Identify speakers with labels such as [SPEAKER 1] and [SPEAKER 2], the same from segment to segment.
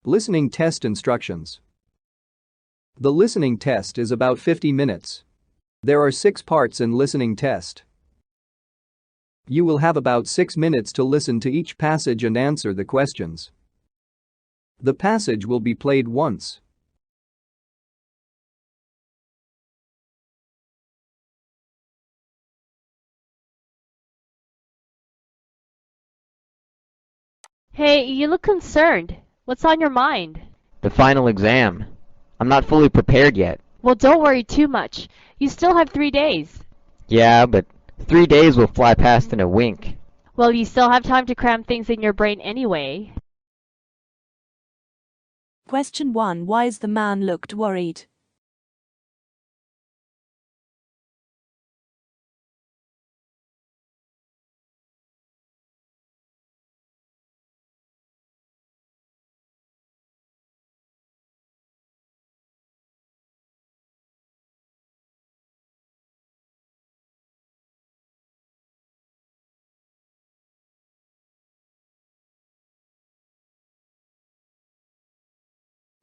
[SPEAKER 1] Listening test instructions. The listening test is about 50 minutes. There are 6 parts in listening test. You will have about 6 minutes to listen to each passage and answer the questions. The passage will be played once.
[SPEAKER 2] Hey, you look concerned. What's on your mind?
[SPEAKER 3] The final exam. I'm not fully prepared yet.
[SPEAKER 2] Well, don't worry too much. You still have 3 days.
[SPEAKER 3] Yeah, but 3 days will fly past in a wink.
[SPEAKER 2] Well, you still have time to cram things in your brain anyway.
[SPEAKER 4] Question 1. Why is the man looked worried?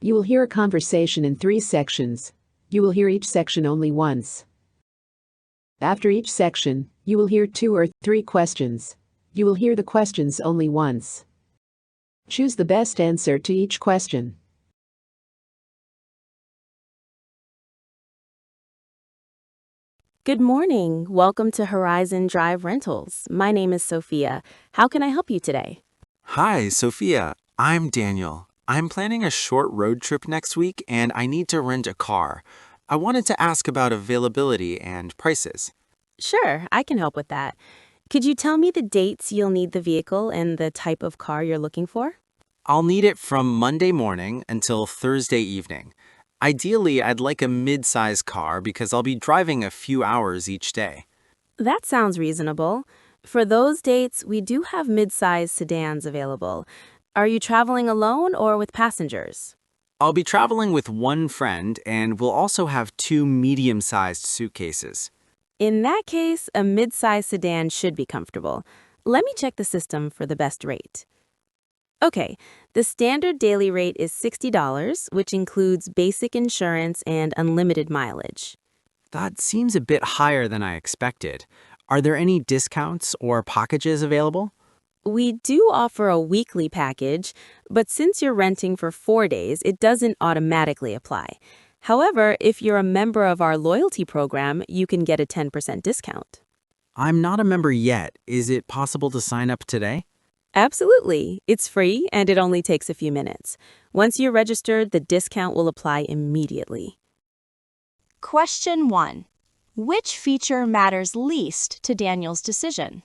[SPEAKER 5] You will hear a conversation in 3 sections. You will hear each section only once. After each section, you will hear 2 or 3 questions. You will hear the questions only once. Choose the best answer to each question.
[SPEAKER 6] Good morning. Welcome to Horizon Drive Rentals. My name is Sophia. How can I help you today?
[SPEAKER 7] Hi, Sophia. I'm Daniel. I'm planning a short road trip next week and I need to rent a car. I wanted to ask about availability and prices.
[SPEAKER 6] Sure, I can help with that. Could you tell me the dates you'll need the vehicle and the type of car you're looking for?
[SPEAKER 7] I'll need it from Monday morning until Thursday evening. Ideally, I'd like a mid-size car because I'll be driving a few hours each day.
[SPEAKER 6] That sounds reasonable. For those dates, we do have mid-size sedans available. Are you traveling alone or with passengers?
[SPEAKER 7] I'll be traveling with one friend and we'll also have 2 medium-sized suitcases.
[SPEAKER 6] In that case, a mid-size sedan should be comfortable. Let me check the system for the best rate. Okay, the standard daily rate is $60, which includes basic insurance and unlimited mileage.
[SPEAKER 7] That seems a bit higher than I expected. Are there any discounts or packages available?
[SPEAKER 6] We do offer a weekly package, but since you're renting for 4 days, it doesn't automatically apply. However, if you're a member of our loyalty program, you can get a 10% discount.
[SPEAKER 7] I'm not a member yet. Is it possible to sign up today?
[SPEAKER 6] Absolutely. It's free and it only takes a few minutes. Once you're registered, the discount will apply immediately.
[SPEAKER 8] Question 1. Which feature matters least to Daniel's decision?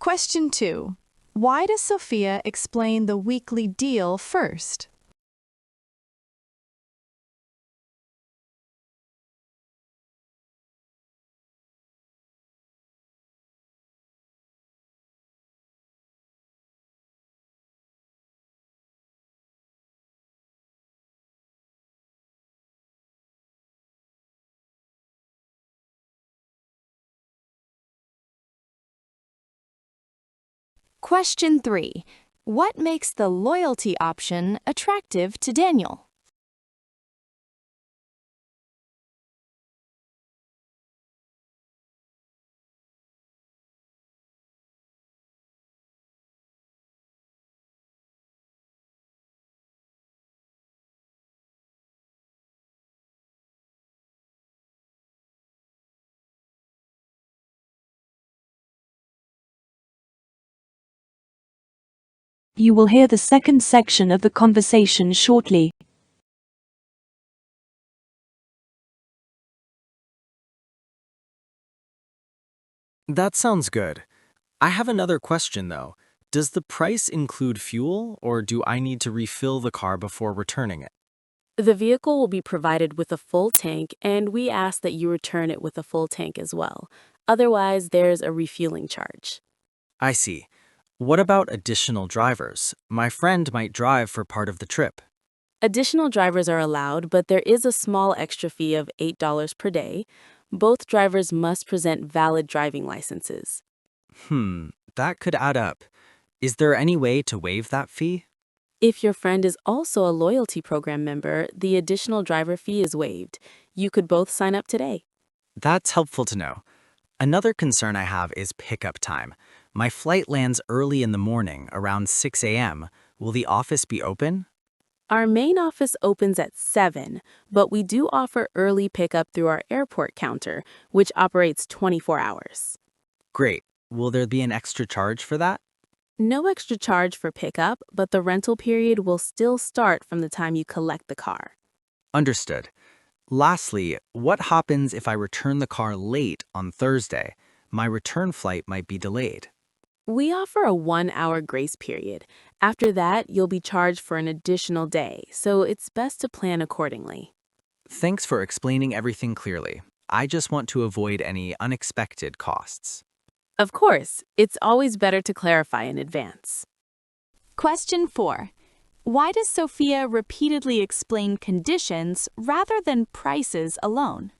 [SPEAKER 8] Question 2. Why does Sophia explain the weekly deal first? Question 3. What makes the loyalty option attractive to Daniel?
[SPEAKER 4] You will hear the second section of the conversation shortly.
[SPEAKER 7] That sounds good. I have another question though. Does the price include fuel or do I need to refill the car before returning it?
[SPEAKER 6] The vehicle will be provided with a full tank, and we ask that you return it with a full tank as well. Otherwise, there's a refueling charge.
[SPEAKER 9] I see. What about additional drivers? My friend might drive for part of the trip.
[SPEAKER 6] Additional drivers are allowed, but there is a small extra fee of $8 per day. Both drivers must present valid driving licenses.
[SPEAKER 9] That could add up. Is there any way to waive that fee?
[SPEAKER 6] If your friend is also a loyalty program member, the additional driver fee is waived. You could both sign up today.
[SPEAKER 9] That's helpful to know. Another concern I have is pickup time. My flight lands early in the morning, around 6 a.m. Will the office be open?
[SPEAKER 6] Our main office opens at 7, but we do offer early pickup through our airport counter, which operates 24 hours.
[SPEAKER 9] Great. Will there be an extra charge for that?
[SPEAKER 6] No extra charge for pickup, but the rental period will still start from the time you collect the car.
[SPEAKER 9] Understood. Lastly, what happens if I return the car late on Thursday? My return flight might be delayed.
[SPEAKER 6] We offer a 1-hour grace period. After that, you'll be charged for an additional day, so it's best to plan accordingly.
[SPEAKER 9] Thanks for explaining everything clearly. I just want to avoid any unexpected costs.
[SPEAKER 6] Of course, it's always better to clarify in advance.
[SPEAKER 8] Question 4. Why does Sophia repeatedly explain conditions rather than prices alone?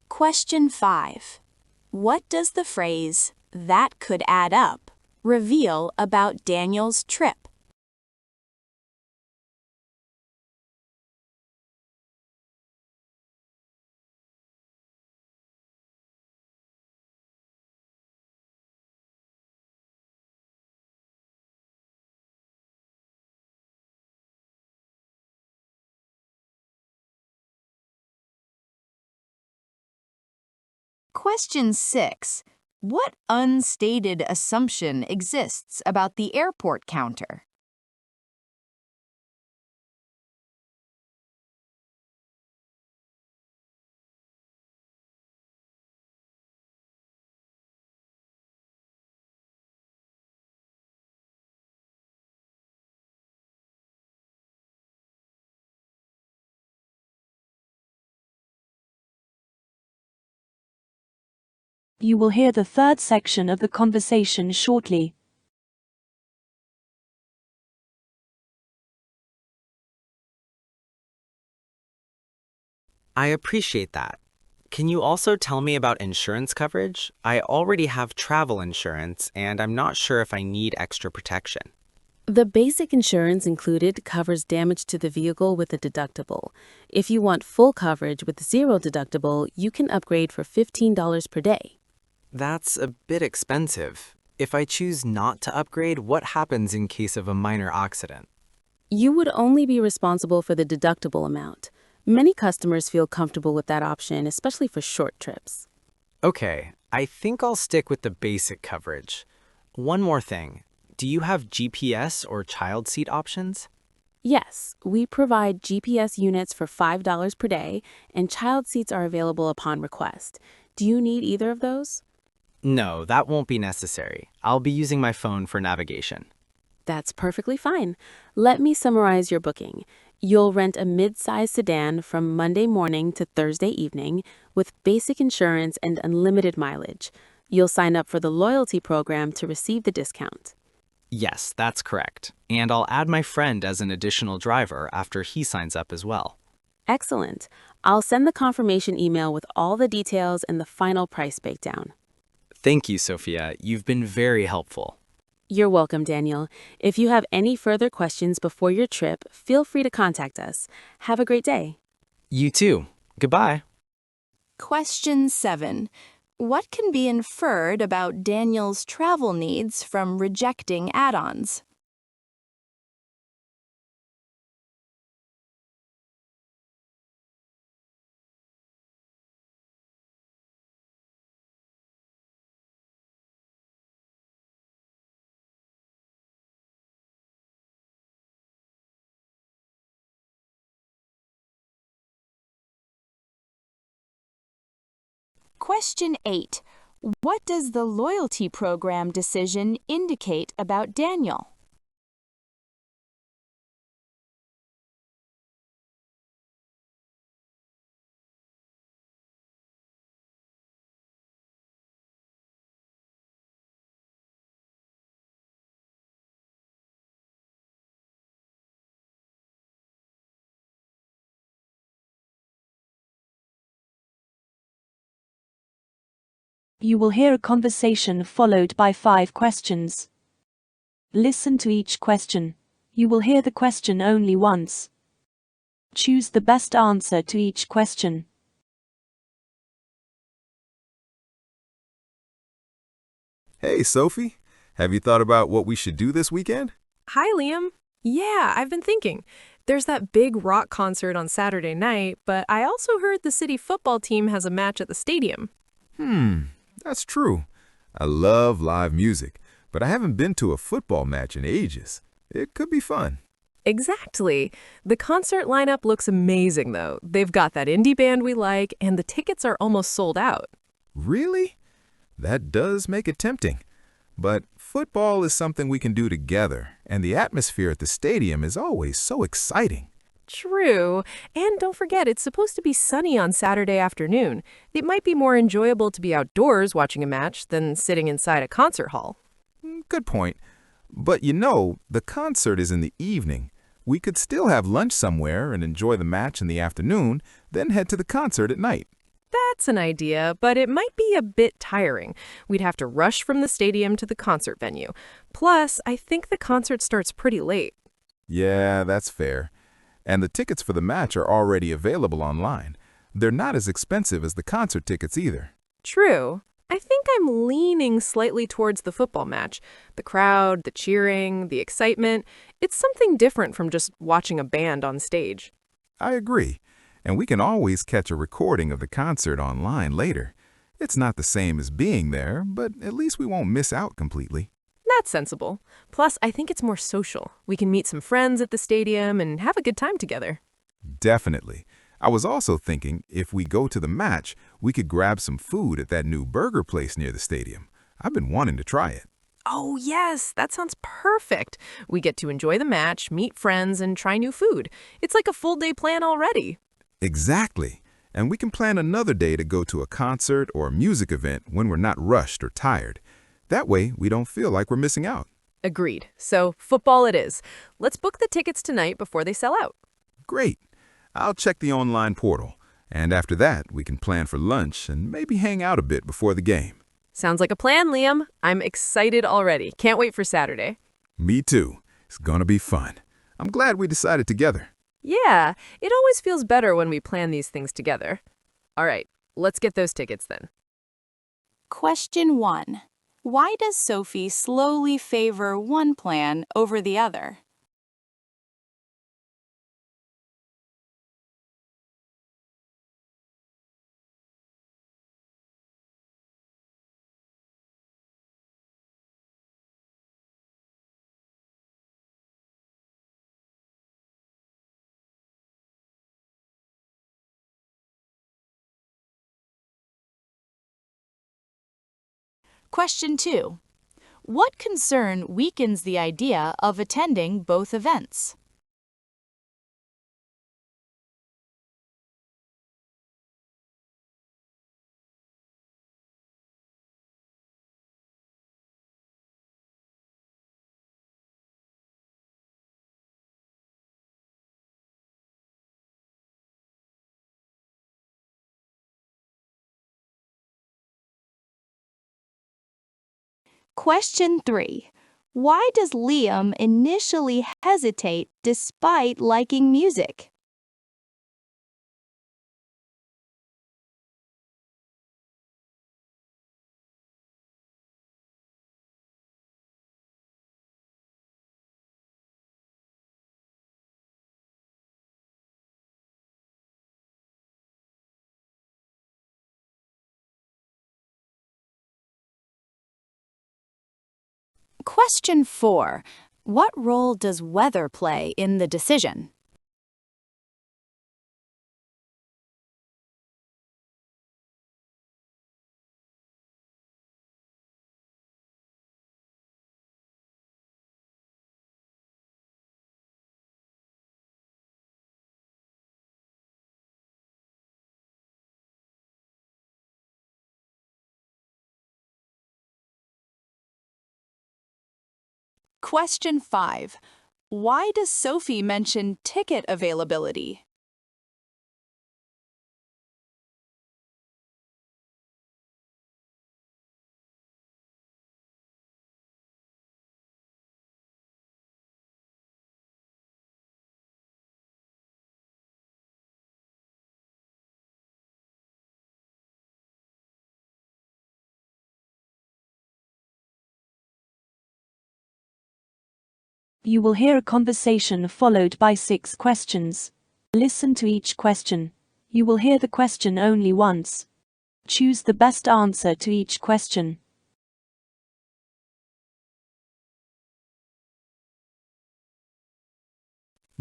[SPEAKER 8] Question 5. What does the phrase, "that could add up," reveal about Daniel's trip? Question 6. What unstated assumption exists about the airport counter?
[SPEAKER 4] You will hear the third section of the conversation shortly.
[SPEAKER 7] I appreciate that. Can you also tell me about insurance coverage? I already have travel insurance, and I'm not sure if I need extra protection.
[SPEAKER 6] The basic insurance included covers damage to the vehicle with a deductible. If you want full coverage with zero deductible, you can upgrade for $15 per day.
[SPEAKER 7] That's a bit expensive. If I choose not to upgrade, what happens in case of a minor accident?
[SPEAKER 6] You would only be responsible for the deductible amount. Many customers feel comfortable with that option, especially for short trips.
[SPEAKER 7] Okay, I think I'll stick with the basic coverage. One more thing. Do you have GPS or child seat options?
[SPEAKER 6] Yes, we provide GPS units for $5 per day, and child seats are available upon request. Do you need either of those?
[SPEAKER 7] No, that won't be necessary. I'll be using my phone for navigation.
[SPEAKER 6] That's perfectly fine. Let me summarize your booking. You'll rent a mid-size sedan from Monday morning to Thursday evening with basic insurance and unlimited mileage. You'll sign up for the loyalty program to receive the discount.
[SPEAKER 7] Yes, that's correct. And I'll add my friend as an additional driver after he signs up as well.
[SPEAKER 6] Excellent. I'll send the confirmation email with all the details and the final price breakdown.
[SPEAKER 7] Thank you, Sophia. You've been very helpful.
[SPEAKER 6] You're welcome, Daniel. If you have any further questions before your trip, feel free to contact us. Have a great day.
[SPEAKER 7] You too. Goodbye.
[SPEAKER 8] Question 7. What can be inferred about Daniel's travel needs from rejecting add-ons? Question 8. What does the loyalty program decision indicate about Daniel?
[SPEAKER 4] You will hear a conversation followed by 5 questions. Listen to each question. You will hear the question only once. Choose the best answer to each question.
[SPEAKER 10] Hey, Sophie. Have you thought about what we should do this weekend?
[SPEAKER 11] Hi, Liam. Yeah, I've been thinking. There's that big rock concert on Saturday night, but I also heard the city football team has a match at the stadium.
[SPEAKER 10] That's true. I love live music, but I haven't been to a football match in ages. It could be fun.
[SPEAKER 11] Exactly. The concert lineup looks amazing, though. They've got that indie band we like, and the tickets are almost sold out.
[SPEAKER 10] Really? That does make it tempting. But football is something we can do together, and the atmosphere at the stadium is always so exciting.
[SPEAKER 11] True. And don't forget, it's supposed to be sunny on Saturday afternoon. It might be more enjoyable to be outdoors watching a match than sitting inside a concert hall.
[SPEAKER 10] Good point. But the concert is in the evening. We could still have lunch somewhere and enjoy the match in the afternoon, then head to the concert at night.
[SPEAKER 11] That's an idea, but it might be a bit tiring. We'd have to rush from the stadium to the concert venue. Plus, I think the concert starts pretty late.
[SPEAKER 10] Yeah, that's fair. And the tickets for the match are already available online. They're not as expensive as the concert tickets either.
[SPEAKER 11] True. I think I'm leaning slightly towards the football match. The crowd, the cheering, the excitement. It's something different from just watching a band on stage.
[SPEAKER 10] I agree. And we can always catch a recording of the concert online later. It's not the same as being there, but at least we won't miss out completely.
[SPEAKER 11] That's sensible. Plus, I think it's more social. We can meet some friends at the stadium and have a good time together.
[SPEAKER 10] Definitely. I was also thinking if we go to the match, we could grab some food at that new burger place near the stadium. I've been wanting to try it.
[SPEAKER 11] Oh, yes, that sounds perfect. We get to enjoy the match, meet friends, and try new food. It's like a full day plan already.
[SPEAKER 10] Exactly. And we can plan another day to go to a concert or a music event when we're not rushed or tired. That way, we don't feel like we're missing out.
[SPEAKER 11] Agreed. So, football it is. Let's book the tickets tonight before they sell out.
[SPEAKER 10] Great. I'll check the online portal. And after that, we can plan for lunch and maybe hang out a bit before the game.
[SPEAKER 11] Sounds like a plan, Liam. I'm excited already. Can't wait for Saturday.
[SPEAKER 10] Me too. It's gonna be fun. I'm glad we decided together.
[SPEAKER 11] Yeah, it always feels better when we plan these things together. All right, let's get those tickets then.
[SPEAKER 8] Question 1. Why does Sophie slowly favor one plan over the other? Question 2. What concern weakens the idea of attending both events? Question 3. Why does Liam initially hesitate despite liking music? Question 4. What role does weather play in the decision? Question 5. Why does Sophie mention ticket availability?
[SPEAKER 4] You will hear a conversation followed by 6 questions. Listen to each question. You will hear the question only once. Choose the best answer to each question.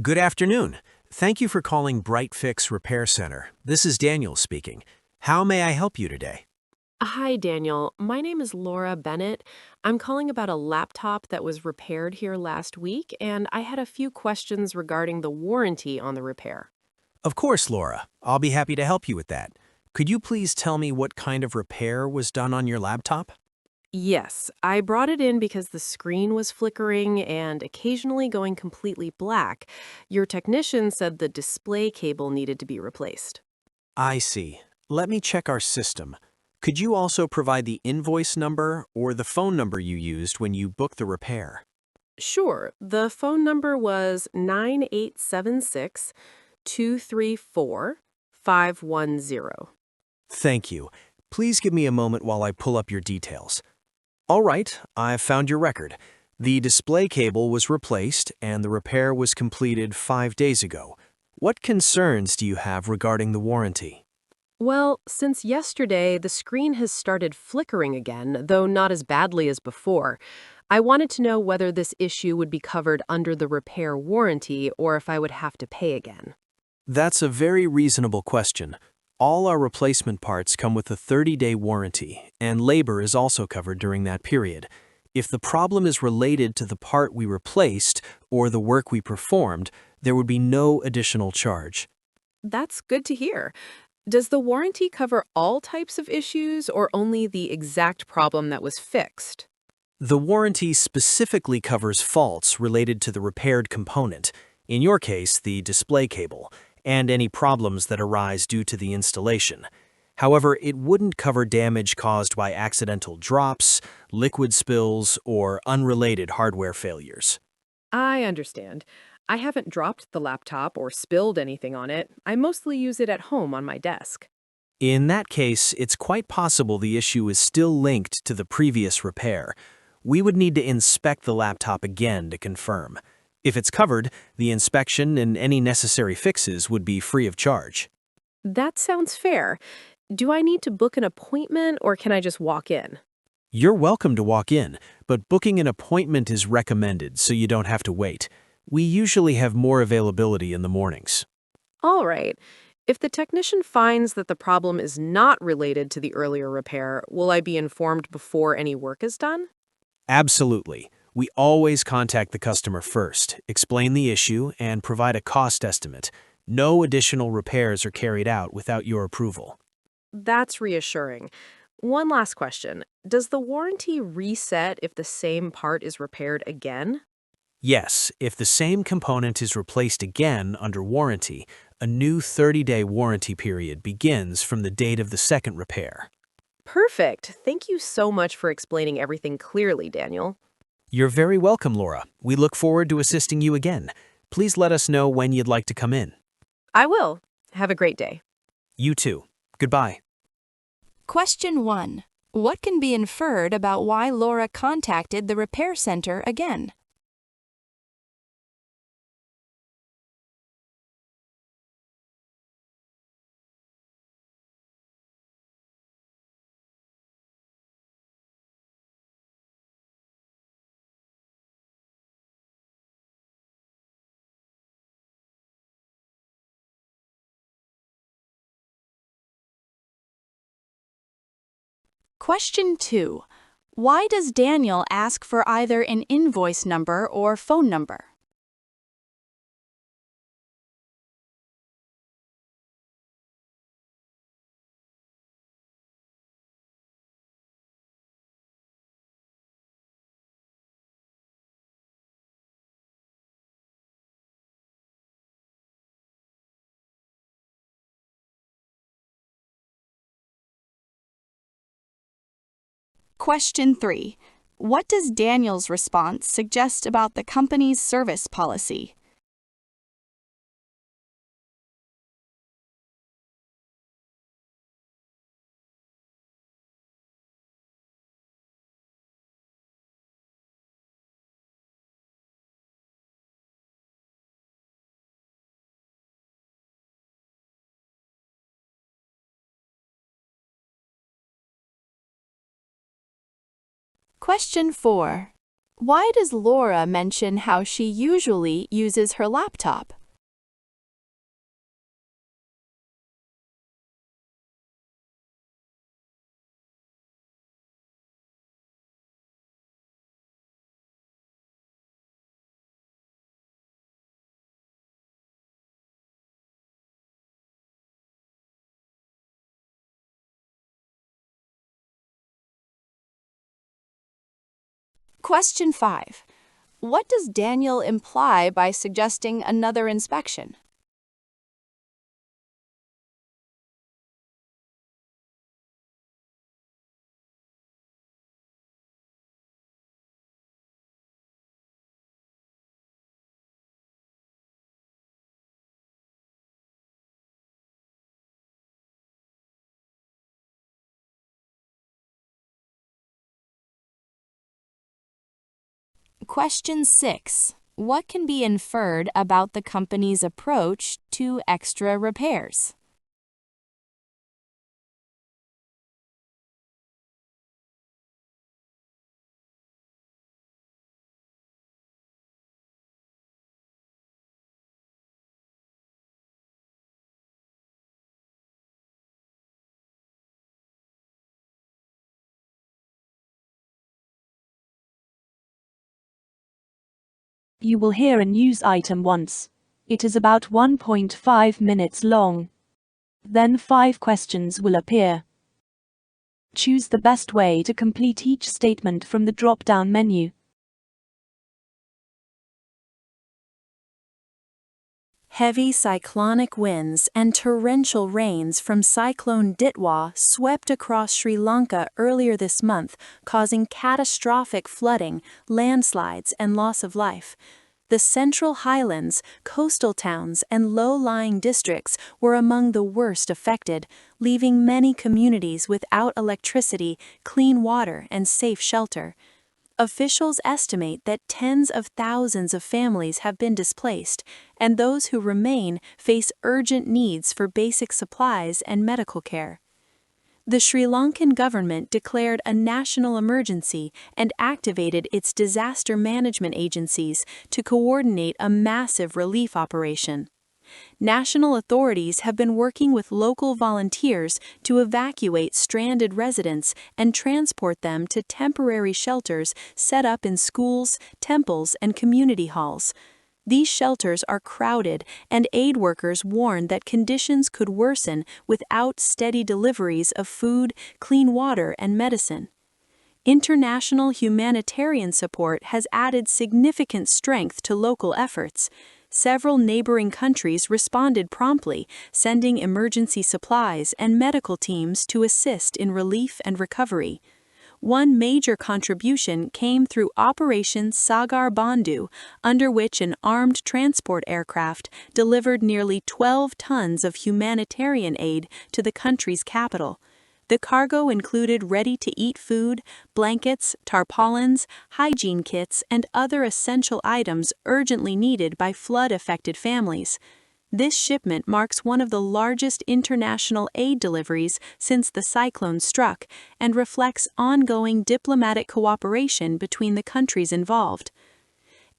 [SPEAKER 12] Good afternoon. Thank you for calling Bright Fix Repair Center. This is Daniel speaking. How may I help you today?
[SPEAKER 11] Hi, Daniel. My name is Laura Bennett. I'm calling about a laptop that was repaired here last week, and I had a few questions regarding the warranty on the repair.
[SPEAKER 12] Of course, Laura. I'll be happy to help you with that. Could you please tell me what kind of repair was done on your laptop?
[SPEAKER 11] Yes, I brought it in because the screen was flickering and occasionally going completely black. Your technician said the display cable needed to be replaced.
[SPEAKER 12] I see. Let me check our system. Could you also provide the invoice number or the phone number you used when you booked the repair?
[SPEAKER 11] Sure, the phone number was 9876 234 510.
[SPEAKER 12] Thank you. Please give me a moment while I pull up your details. All right, I've found your record. The display cable was replaced and the repair was completed 5 days ago. What concerns do you have regarding the warranty?
[SPEAKER 11] Well, since yesterday, the screen has started flickering again, though not as badly as before. I wanted to know whether this issue would be covered under the repair warranty or if I would have to pay again.
[SPEAKER 12] That's a very reasonable question. All our replacement parts come with a 30-day warranty, and labor is also covered during that period. If the problem is related to the part we replaced or the work we performed, there would be no additional charge.
[SPEAKER 11] That's good to hear. Does the warranty cover all types of issues or only the exact problem that was fixed?
[SPEAKER 12] The warranty specifically covers faults related to the repaired component, in your case, the display cable, and any problems that arise due to the installation. However, it wouldn't cover damage caused by accidental drops, liquid spills, or unrelated hardware failures.
[SPEAKER 11] I understand. I haven't dropped the laptop or spilled anything on it. I mostly use it at home on my desk.
[SPEAKER 12] In that case, it's quite possible the issue is still linked to the previous repair. We would need to inspect the laptop again to confirm. If it's covered, the inspection and any necessary fixes would be free of charge.
[SPEAKER 11] That sounds fair. Do I need to book an appointment or can I just walk in?
[SPEAKER 12] You're welcome to walk in, but booking an appointment is recommended so you don't have to wait. We usually have more availability in the mornings.
[SPEAKER 11] All right. If the technician finds that the problem is not related to the earlier repair, will I be informed before any work is done?
[SPEAKER 12] Absolutely. We always contact the customer first, explain the issue, and provide a cost estimate. No additional repairs are carried out without your approval.
[SPEAKER 11] That's reassuring. One last question. Does the warranty reset if the same part is repaired again?
[SPEAKER 12] Yes, if the same component is replaced again under warranty, a new 30-day warranty period begins from the date of the second repair.
[SPEAKER 11] Perfect. Thank you so much for explaining everything clearly, Daniel.
[SPEAKER 12] You're very welcome, Laura. We look forward to assisting you again. Please let us know when you'd like to come in.
[SPEAKER 11] I will. Have a great day.
[SPEAKER 12] You too. Goodbye.
[SPEAKER 8] Question 1. What can be inferred about why Laura contacted the repair center again? Question 2. Why does Daniel ask for either an invoice number or phone number? Question 3. What does Daniel's response suggest about the company's service policy? Question 4. Why does Laura mention how she usually uses her laptop? Question 5. What does Daniel imply by suggesting another inspection? Question 6. What can be inferred about the company's approach to extra repairs?
[SPEAKER 4] You will hear a news item once. It is about 1.5 minutes long. Then 5 questions will appear. Choose the best way to complete each statement from the drop-down menu.
[SPEAKER 13] Heavy cyclonic winds and torrential rains from Cyclone Ditwa swept across Sri Lanka earlier this month, causing catastrophic flooding, landslides, and loss of life. The Central Highlands, coastal towns, and low-lying districts were among the worst affected, leaving many communities without electricity, clean water, and safe shelter. Officials estimate that tens of thousands of families have been displaced, and those who remain face urgent needs for basic supplies and medical care. The Sri Lankan government declared a national emergency and activated its disaster management agencies to coordinate a massive relief operation. National authorities have been working with local volunteers to evacuate stranded residents and transport them to temporary shelters set up in schools, temples, and community halls. These shelters are crowded, and aid workers warn that conditions could worsen without steady deliveries of food, clean water, and medicine. International humanitarian support has added significant strength to local efforts. Several neighboring countries responded promptly, sending emergency supplies and medical teams to assist in relief and recovery. One major contribution came through Operation Sagar Bandhu, under which an armed transport aircraft delivered nearly 12 tons of humanitarian aid to the country's capital. The cargo included ready-to-eat food, blankets, tarpaulins, hygiene kits, and other essential items urgently needed by flood-affected families. This shipment marks one of the largest international aid deliveries since the cyclone struck and reflects ongoing diplomatic cooperation between the countries involved.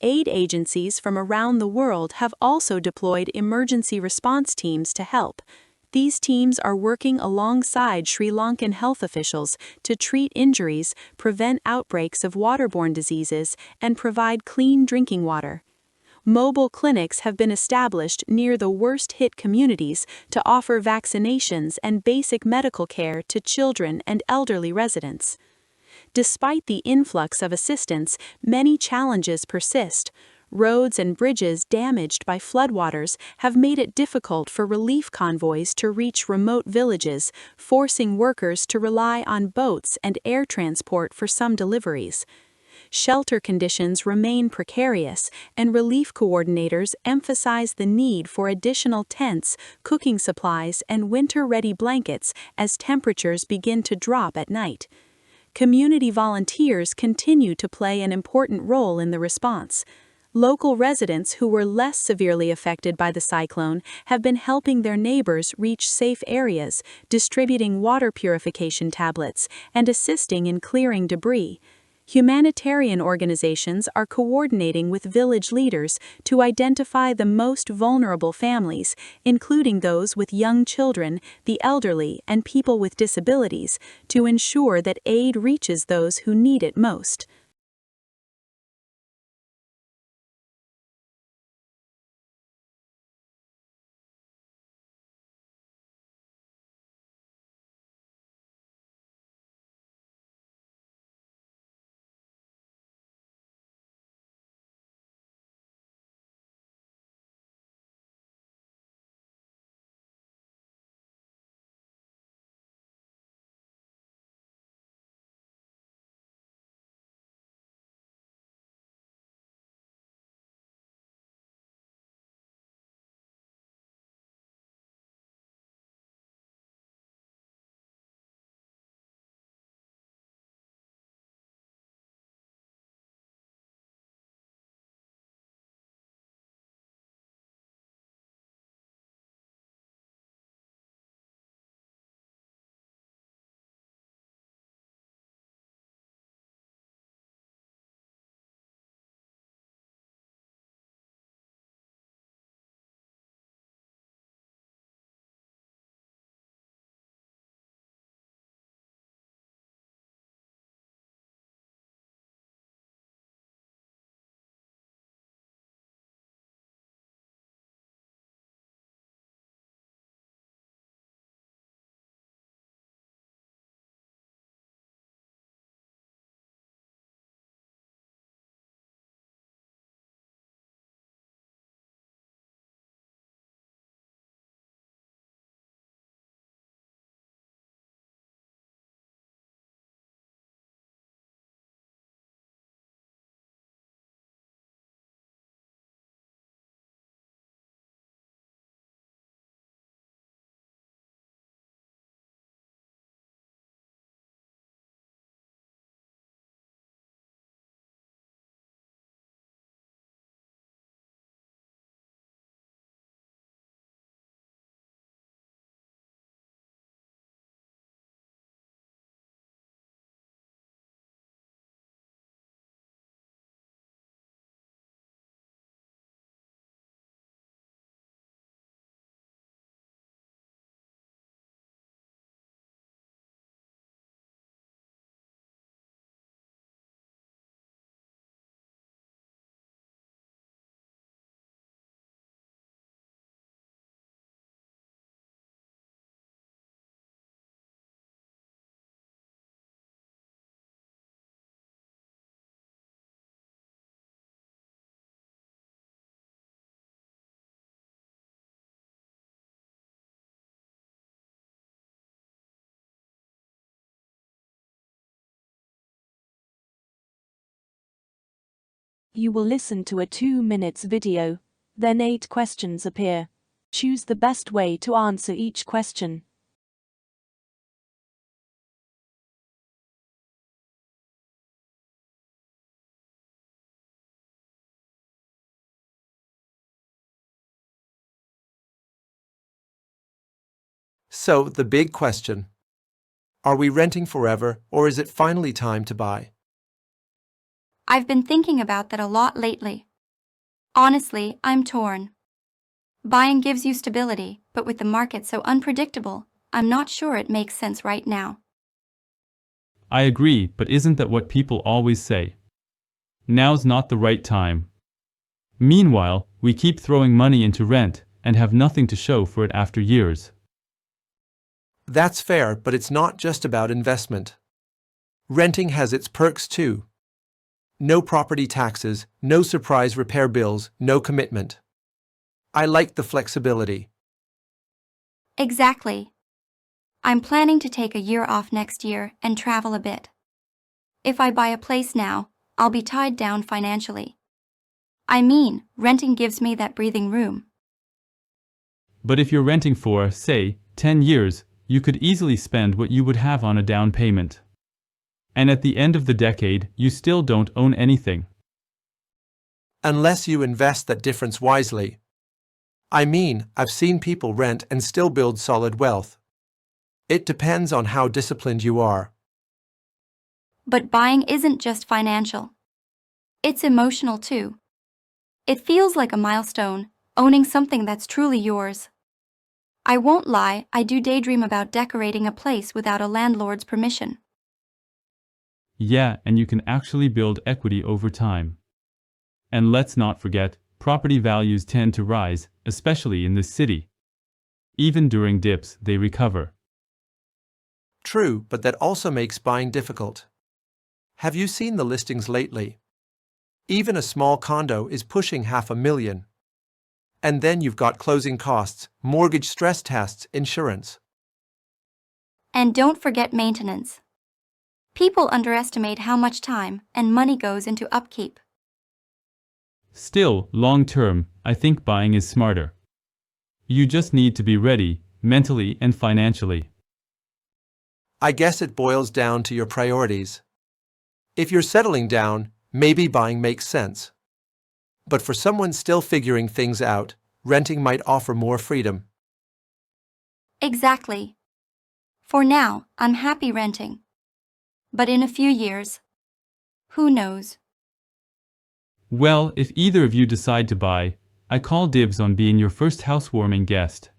[SPEAKER 13] Aid agencies from around the world have also deployed emergency response teams to help. These teams are working alongside Sri Lankan health officials to treat injuries, prevent outbreaks of waterborne diseases, and provide clean drinking water. Mobile clinics have been established near the worst-hit communities to offer vaccinations and basic medical care to children and elderly residents. Despite the influx of assistance, many challenges persist. Roads and bridges damaged by floodwaters have made it difficult for relief convoys to reach remote villages, forcing workers to rely on boats and air transport for some deliveries. Shelter conditions remain precarious, and relief coordinators emphasize the need for additional tents, cooking supplies, and winter-ready blankets as temperatures begin to drop at night. Community volunteers continue to play an important role in the response. Local residents who were less severely affected by the cyclone have been helping their neighbors reach safe areas, distributing water purification tablets, and assisting in clearing debris. Humanitarian organizations are coordinating with village leaders to identify the most vulnerable families, including those with young children, the elderly, and people with disabilities, to ensure that aid reaches those who need it most.
[SPEAKER 4] You will listen to a 2 minutes video. Then 8 questions appear. Choose the best way to answer each question.
[SPEAKER 14] So, the big question. Are we renting forever, or is it finally time to buy?
[SPEAKER 15] I've been thinking about that a lot lately. Honestly, I'm torn. Buying gives you stability, but with the market so unpredictable, I'm not sure it makes sense right now.
[SPEAKER 16] I agree, but isn't that what people always say? Now's not the right time. Meanwhile, we keep throwing money into rent and have nothing to show for it after years.
[SPEAKER 14] That's fair, but it's not just about investment. Renting has its perks too. No property taxes, no surprise repair bills, no commitment. I like the flexibility.
[SPEAKER 15] Exactly. I'm planning to take a year off next year and travel a bit. If I buy a place now, I'll be tied down financially. I mean, renting gives me that breathing room.
[SPEAKER 16] But if you're renting for, say, 10 years, you could easily spend what you would have on a down payment. And at the end of the decade, you still don't own anything.
[SPEAKER 14] Unless you invest that difference wisely. I mean, I've seen people rent and still build solid wealth. It depends on how disciplined you are.
[SPEAKER 15] But buying isn't just financial. It's emotional too. It feels like a milestone, owning something that's truly yours. I won't lie, I do daydream about decorating a place without a landlord's permission.
[SPEAKER 16] Yeah, and you can actually build equity over time. And let's not forget, property values tend to rise, especially in this city. Even during dips, they recover.
[SPEAKER 14] True, but that also makes buying difficult. Have you seen the listings lately? Even a small condo is pushing $500,000. And then you've got closing costs, mortgage stress tests, insurance.
[SPEAKER 15] And don't forget maintenance. People underestimate how much time and money goes into upkeep.
[SPEAKER 16] Still, long term, I think buying is smarter. You just need to be ready, mentally and financially.
[SPEAKER 14] I guess it boils down to your priorities. If you're settling down, maybe buying makes sense. But for someone still figuring things out, renting might offer more freedom.
[SPEAKER 15] Exactly. For now, I'm happy renting. But in a few years, who knows?
[SPEAKER 16] Well, if either of you decide to buy, I call dibs on being your first housewarming guest.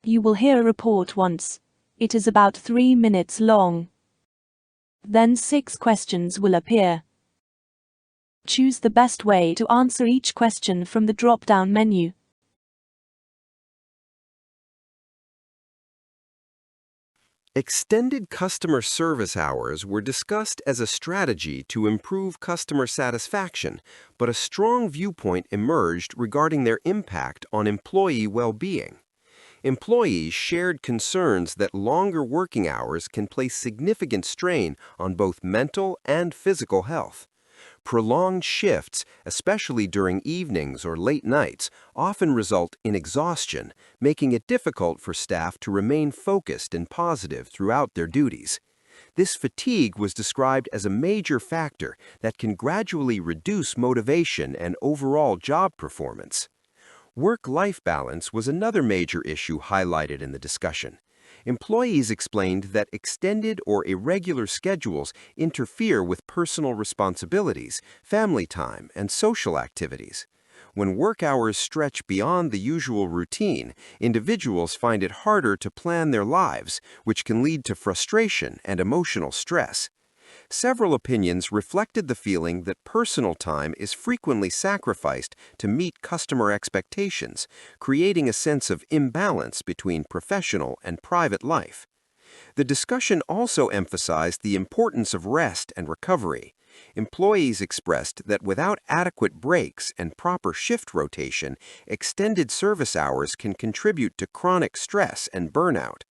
[SPEAKER 4] You will hear a report once. It is about 3 minutes long. Then 6 questions will appear. Choose the best way to answer each question from the drop-down menu.
[SPEAKER 17] Extended customer service hours were discussed as a strategy to improve customer satisfaction, but a strong viewpoint emerged regarding their impact on employee well-being. Employees shared concerns that longer working hours can place significant strain on both mental and physical health. Prolonged shifts, especially during evenings or late nights, often result in exhaustion, making it difficult for staff to remain focused and positive throughout their duties. This fatigue was described as a major factor that can gradually reduce motivation and overall job performance. Work-life balance was another major issue highlighted in the discussion. Employees explained that extended or irregular schedules interfere with personal responsibilities, family time, and social activities. When work hours stretch beyond the usual routine, individuals find it harder to plan their lives, which can lead to frustration and emotional stress. Several opinions reflected the feeling that personal time is frequently sacrificed to meet customer expectations, creating a sense of imbalance between professional and private life. The discussion also emphasized the importance of rest and recovery. Employees expressed that without adequate breaks and proper shift rotation, extended service hours can contribute to chronic stress and burnout.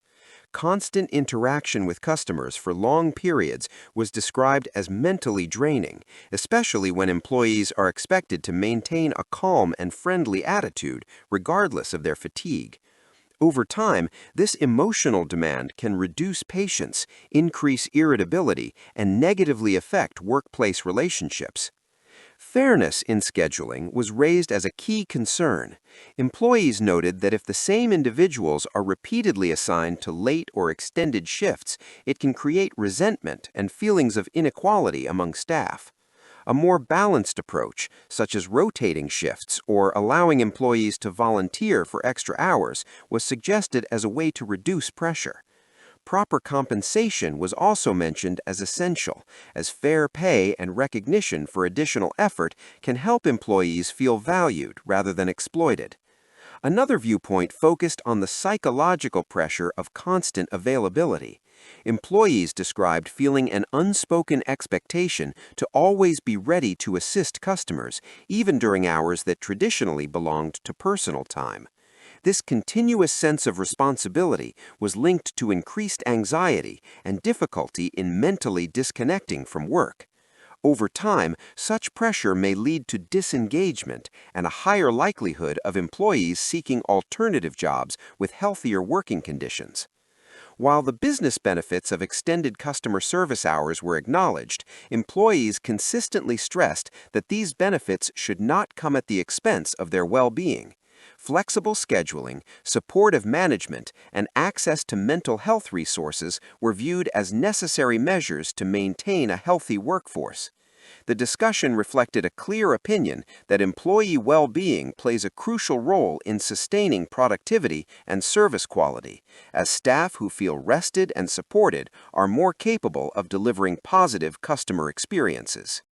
[SPEAKER 17] Constant interaction with customers for long periods was described as mentally draining, especially when employees are expected to maintain a calm and friendly attitude regardless of their fatigue. Over time, this emotional demand can reduce patience, increase irritability, and negatively affect workplace relationships. Fairness in scheduling was raised as a key concern. Employees noted that if the same individuals are repeatedly assigned to late or extended shifts, it can create resentment and feelings of inequality among staff. A more balanced approach, such as rotating shifts or allowing employees to volunteer for extra hours, was suggested as a way to reduce pressure. Proper compensation was also mentioned as essential, as fair pay and recognition for additional effort can help employees feel valued rather than exploited. Another viewpoint focused on the psychological pressure of constant availability. Employees described feeling an unspoken expectation to always be ready to assist customers, even during hours that traditionally belonged to personal time. This continuous sense of responsibility was linked to increased anxiety and difficulty in mentally disconnecting from work. Over time, such pressure may lead to disengagement and a higher likelihood of employees seeking alternative jobs with healthier working conditions. While the business benefits of extended customer service hours were acknowledged, employees consistently stressed that these benefits should not come at the expense of their well-being. Flexible scheduling, supportive management, and access to mental health resources were viewed as necessary measures to maintain a healthy workforce. The discussion reflected a clear opinion that employee well-being plays a crucial role in sustaining productivity and service quality, as staff who feel rested and supported are more capable of delivering positive customer experiences.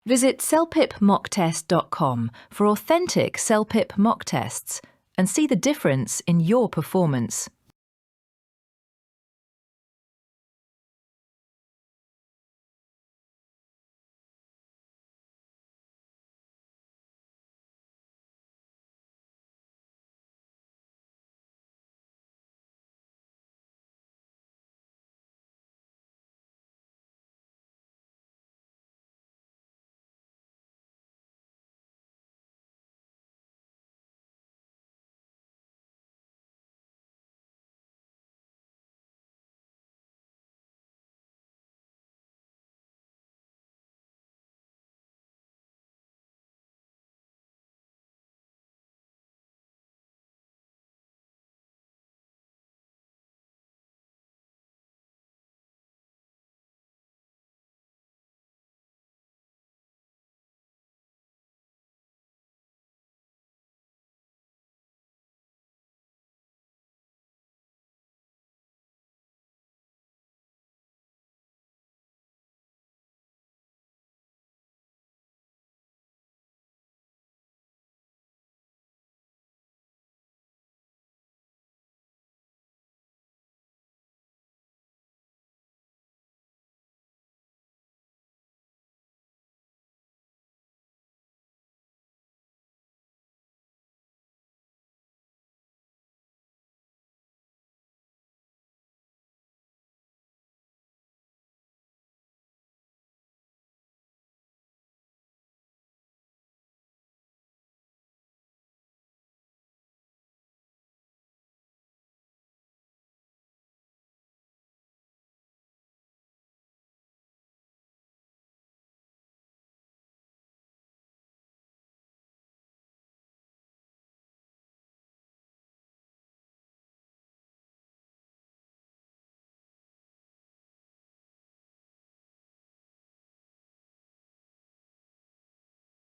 [SPEAKER 18] Visit celpipmocktest.com for authentic Celpip mock tests and see the difference in your performance.